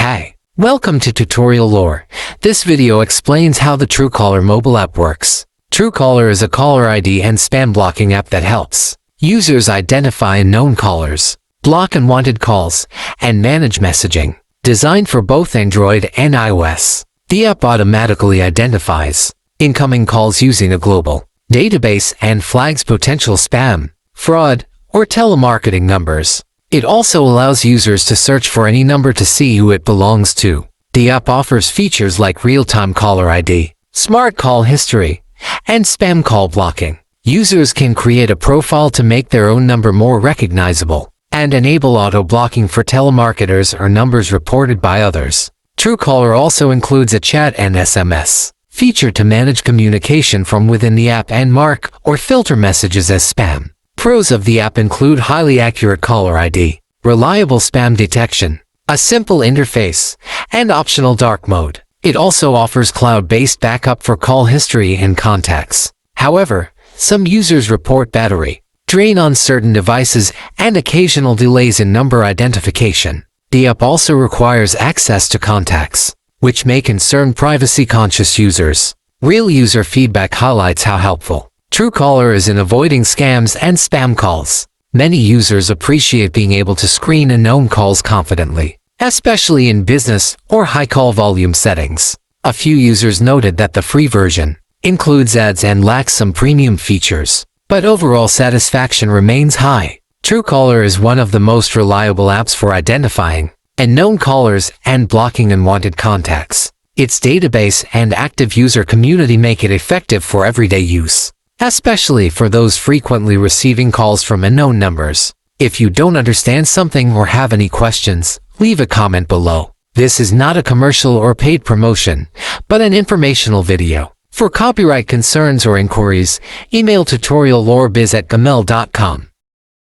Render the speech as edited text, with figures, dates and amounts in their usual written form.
Hi, welcome to Tutorial Lore. This video explains how the Truecaller mobile app works. Truecaller is a caller ID and spam blocking app that helps users identify unknown callers, block unwanted calls, and manage messaging. Designed for both Android and iOS, the app automatically identifies incoming calls using a global database and flags potential spam, fraud, or telemarketing numbers. It also allows users to search for any number to see who it belongs to. The app offers features like real-time caller ID, smart call history, and spam call blocking. Users can create a profile to make their own number more recognizable and enable auto-blocking for telemarketers or numbers reported by others. Truecaller also includes a chat and SMS feature to manage communication from within the app and mark or filter messages as spam. Pros of the app include highly accurate caller ID, reliable spam detection, a simple interface, and optional dark mode. It also offers cloud-based backup for call history and contacts. However, some users report battery drain on certain devices and occasional delays in number identification. The app also requires access to contacts, which may concern privacy-conscious users. Real user feedback highlights how helpful Truecaller is in avoiding scams and spam calls. Many users appreciate being able to screen unknown calls confidently, especially in business or high call volume settings. A few users noted that the free version includes ads and lacks some premium features, but overall satisfaction remains high. Truecaller is one of the most reliable apps for identifying unknown callers and blocking unwanted contacts. Its database and active user community make it effective for everyday use, especially for those frequently receiving calls from unknown numbers. If you don't understand something or have any questions, leave a comment below. This is not a commercial or paid promotion, but an informational video. For copyright concerns or inquiries, email tutoriallorebiz@gmail.com.